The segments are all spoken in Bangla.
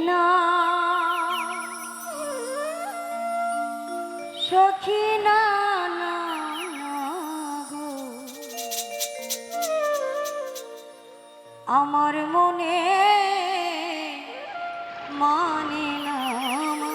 সখিনা সখিনা না গো, আমার মনে মানে না মানা।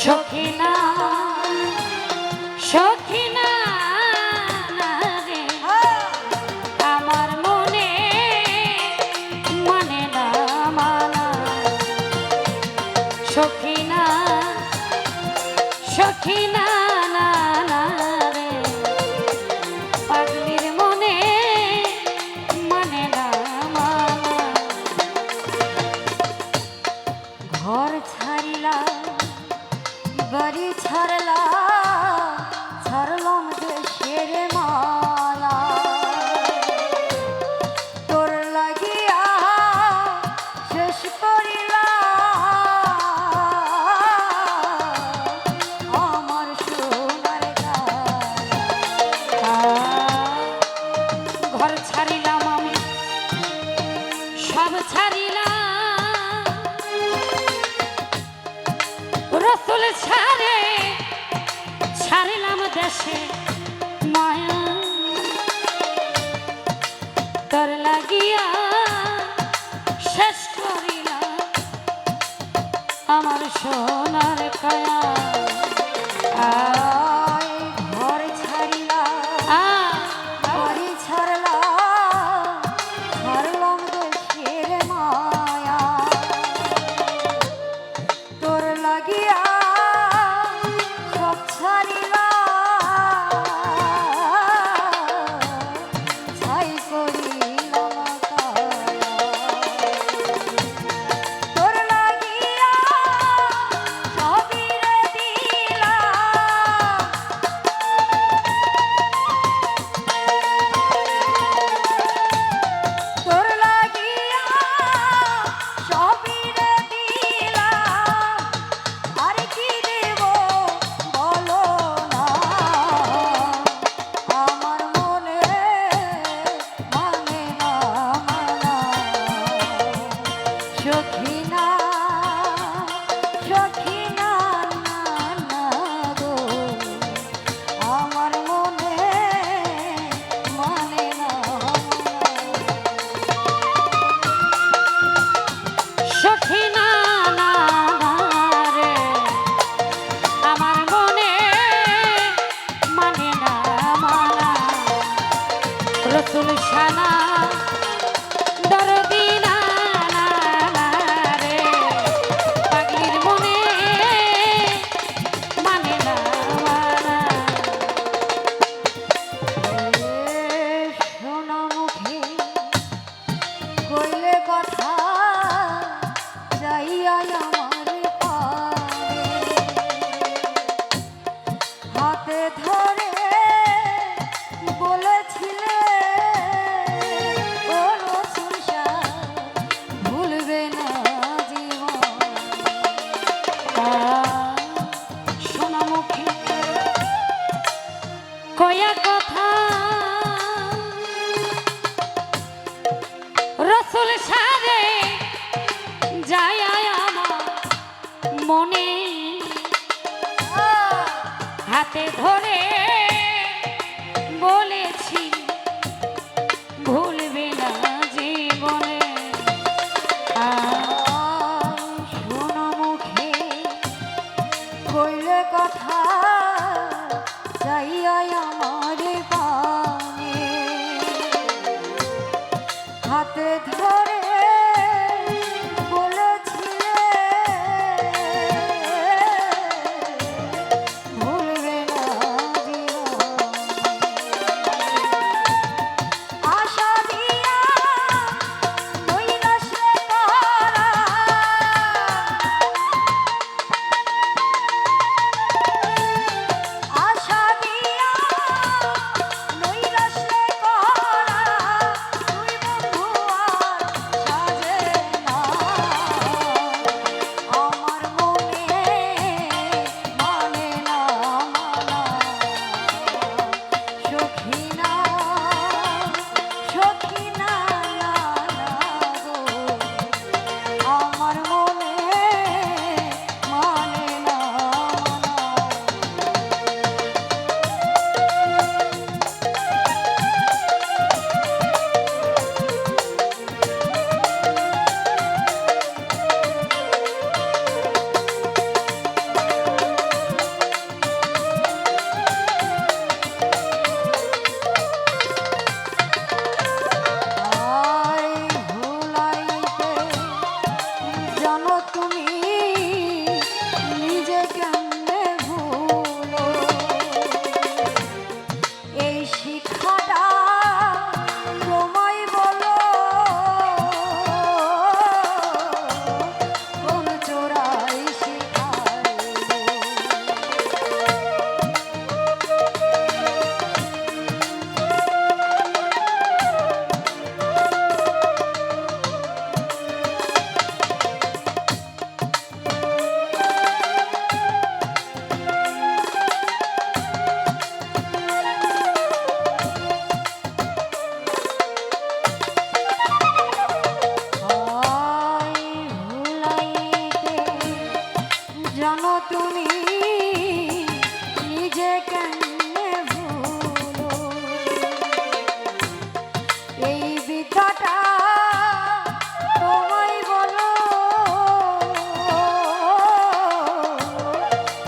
সখিনা সখিনা না রে, আমার মনে মানে না মানা। সখিনা সখিনা না না রে, পাগলির মনে মানে না মানা। ঘর ছাড়িলা বাড়ি ছাড়লা, ছাড়লাম দেশের মালা, তোর লাগিয়া শেষ করিলা আমার সোনার গালা। ঘর ছাড়িলাম আমি, সব ছাড়িলাম, রসুল ছাড়ে ছাড়িলাম দেশে মায়া, তোর লাগিয়া শেষ করিলাম আমার সোনার কায়া। ঘর ছাড়িলা বাড়ি ছাড়লা, ছাড়লাম দেশের মায়া, তোর লাগিয়া সব ছাড়িলা ছাই করিলাম কায়া। তোর লাগিয়া সবই রে দিলাম, তোর লাগিয়া সবই রে দিলাম, আর হাতে ধরে বলেছি ভুলবে না জীবনে। শোনো মুখে কইলে কথা যাইয়া আমার পানে, হাতে ধরে বলেছিলে ভুলবে না জীবনে। আশা দিয়া নৈরাশ্যে করা, আশা দিয়া নৈরাশ্যে করা দুই বন্ধু আর সাজে না। আমার মনে মানে না মানা, সখী না সখী না না গো, আমার মনে মানে না জানো তুমি নিজে কেমনে ভুলো, এই শিক্ষাটা তোমায় বলো কোন চোরাই শিখাইলো। জানো তুমি নিজে কেমনে ভুলো, এই বিদ্যাটা তোমায় বলো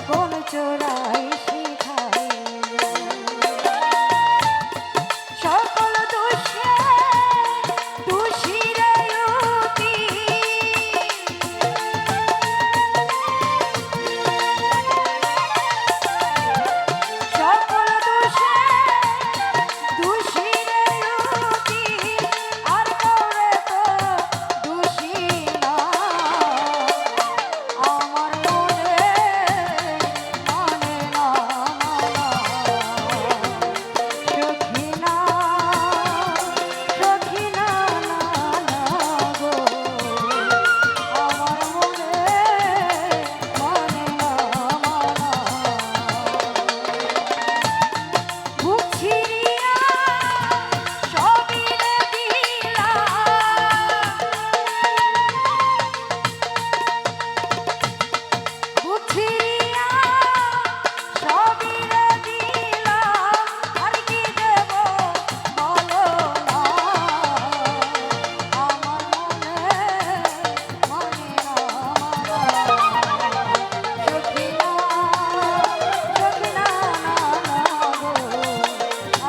কোন চোরাই শিখাইলো। সকল দোষে দোষী রে অতি, সকল দোষে দোষী রে অতি, আর করে তো দোষী না। আমার মনে মানে না মানা, সখী না সখী না গো, আমার মনে মানে না মানা। বুক ছিড়িয়া সবই রে দিলাম, বুক ছিড়িয়া সবই রে দিলাম, আর কি দেব বলো না। আমার মনে মানে না মানা, সখী না সখী না গো,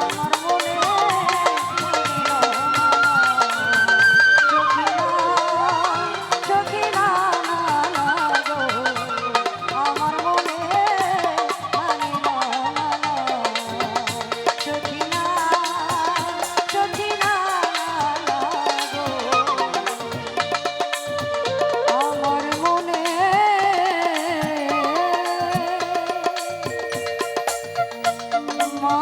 আমার মনে মানে না মানা, সখী না গো, আমার মনে মানে না সখী না গো, আমার মনে মা